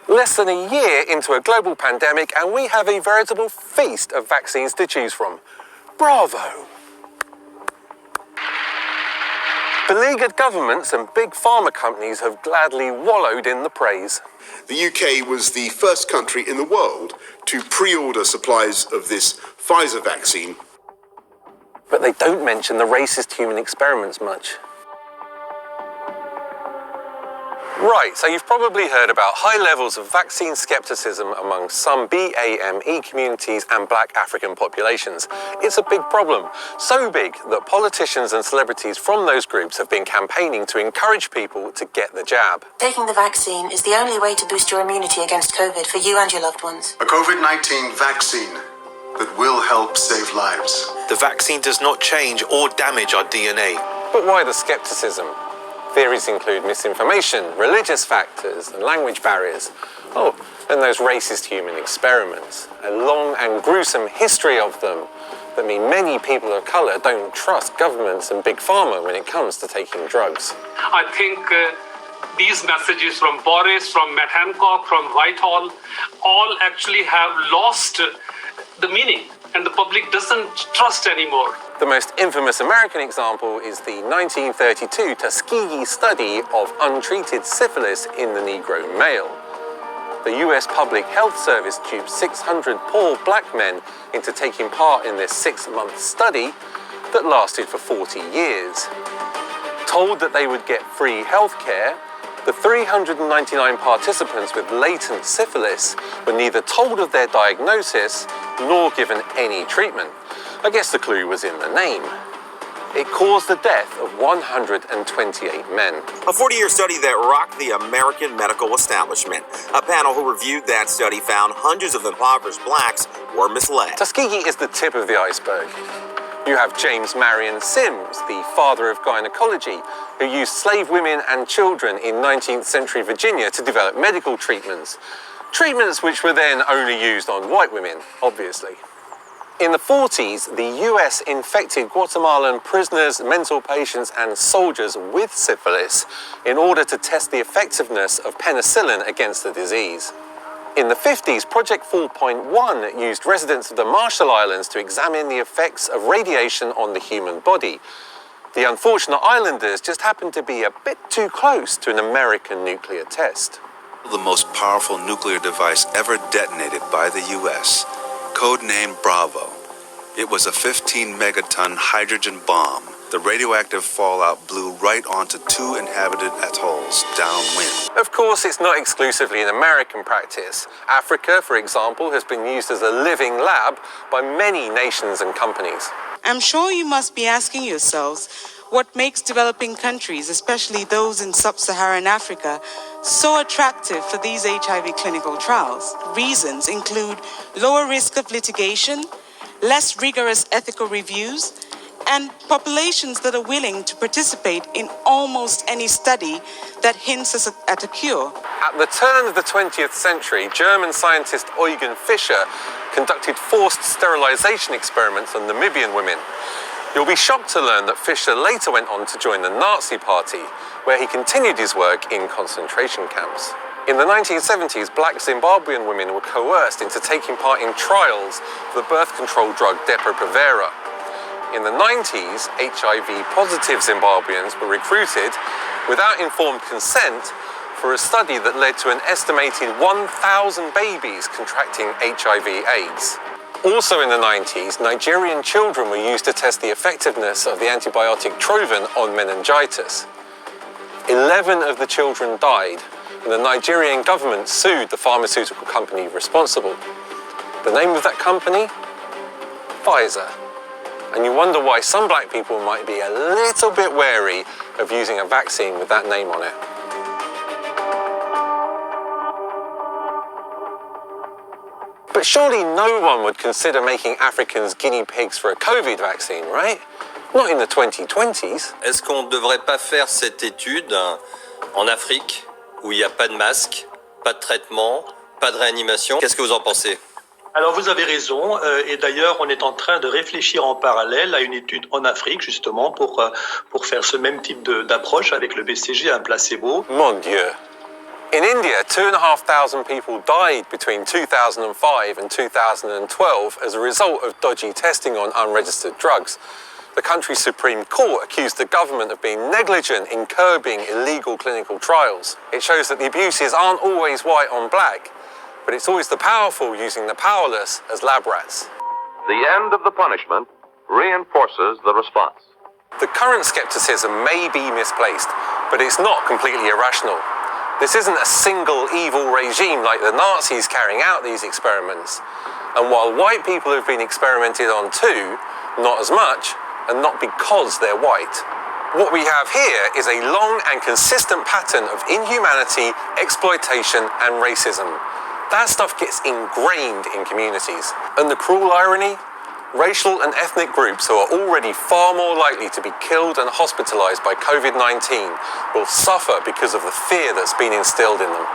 Less than a year into a global pandemic, and we have a veritable feast of vaccines to choose from. Bravo! Beleaguered governments and big pharma companies have gladly wallowed in the praise. The UK was the first country in the world to pre-order supplies of this Pfizer vaccine. But they don't mention the racist human experiments much. Right, so you've probably heard about high levels of vaccine skepticism among some BAME communities and black African populations. It's a big problem, so big that politicians and celebrities from those groups have been campaigning to encourage people to get the jab. Taking the vaccine is the only way to boost your immunity against COVID for you and your loved ones. A COVID-19 vaccine that will help save lives. The vaccine does not change or damage our DNA. But why the skepticism? Theories include misinformation, religious factors, and language barriers. Oh, and those racist human experiments. A long and gruesome history of them that mean many people of colour don't trust governments and big pharma when it comes to taking drugs. I think these messages from Boris, from Matt Hancock, from Whitehall, all actually have lost the meaning, and the public doesn't trust anymore. The most infamous American example is the 1932 Tuskegee study of untreated syphilis in the Negro male. The US Public Health Service duped 600 poor black men into taking part in this 6-month study that lasted for 40 years. Told that they would get free health care, the 399 participants with latent syphilis were neither told of their diagnosis nor given any treatment. I guess the clue was in the name. It caused the death of 128 men. A 40-year study that rocked the American medical establishment. A panel who reviewed that study found hundreds of impoverished blacks were misled. Tuskegee is the tip of the iceberg. You have James Marion Sims, the father of gynecology, who used slave women and children in 19th century Virginia to develop medical treatments. Treatments which were then only used on white women, obviously. In the 40s, the US infected Guatemalan prisoners, mental patients, and soldiers with syphilis in order to test the effectiveness of penicillin against the disease. In the 50s, Project 4.1 used residents of the Marshall Islands to examine the effects of radiation on the human body. The unfortunate islanders just happened to be a bit too close to an American nuclear test. The most powerful nuclear device ever detonated by the US, codenamed Bravo. It was a 15-megaton hydrogen bomb. The radioactive fallout blew right onto 2 inhabited atolls downwind. Of course, it's not exclusively an American practice. Africa, for example, has been used as a living lab by many nations and companies. I'm sure you must be asking yourselves what makes developing countries, especially those in sub-Saharan Africa, so attractive for these HIV clinical trials. Reasons include lower risk of litigation, less rigorous ethical reviews, and populations that are willing to participate in almost any study that hints at a cure. At the turn of the 20th century, German scientist Eugen Fischer conducted forced sterilization experiments on Namibian women. You'll be shocked to learn that Fischer later went on to join the Nazi Party, where he continued his work in concentration camps. In the 1970s, black Zimbabwean women were coerced into taking part in trials for the birth control drug Depo-Provera. In the 90s, HIV-positive Zimbabweans were recruited without informed consent for a study that led to an estimated 1,000 babies contracting HIV/AIDS. Also in the 90s, Nigerian children were used to test the effectiveness of the antibiotic Trovan on meningitis. 11 of the children died, and the Nigerian government sued the pharmaceutical company responsible. The name of that company? Pfizer. And you wonder why some black people might be a little bit wary of using a vaccine with that name on it. But surely no one would consider making Africans guinea pigs for a COVID vaccine, right? Not in the 2020s. Est-ce qu'on ne devrait pas faire cette étude en Afrique, où il n'y a pas de masque, pas de traitement, pas de réanimation? Qu'est-ce que vous en pensez? Alors vous avez raison, et d'ailleurs on est en train de réfléchir en parallèle à une étude en Afrique justement pour faire ce même type d'approche avec le BCG, un placebo. Mon Dieu, In India, 2,500 people died between 2005 and 2012 as a result of dodgy testing on unregistered drugs. The country's Supreme Court accused the government of being negligent in curbing illegal clinical trials. It shows that the abuses aren't always white on black, but it's always the powerful using the powerless as lab rats. The end of the punishment reinforces the response. The current skepticism may be misplaced, but it's not completely irrational. This isn't a single evil regime like the Nazis carrying out these experiments. And while white people have been experimented on too, not as much, and not because they're white. What we have here is a long and consistent pattern of inhumanity, exploitation, and racism. That stuff gets ingrained in communities. And the cruel irony? Racial and ethnic groups who are already far more likely to be killed and hospitalized by COVID-19 will suffer because of the fear that's been instilled in them.